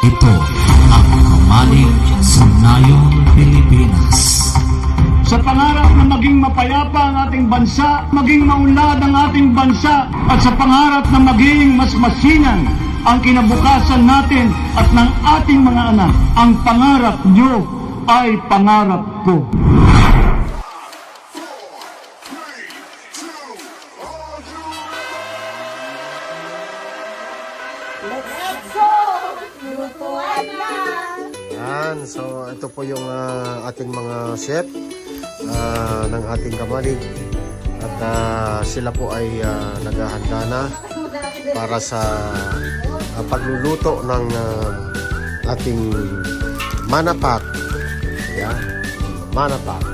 Ito ang Kamalig sa Nayong Pilipinas. Sa pangarap na maging mapayapa ang ating bansa, maging maunlad ang ating bansa, at sa pangarap na maging mas masinan ang kinabukasan natin at ng ating mga anak, ang pangarap nyo ay pangarap ko. Yan, so ito po yung ating mga chef ng ating Kamalig at sila po ay naghahanda na para sa pagluluto ng ating manapak. Yan, manapak.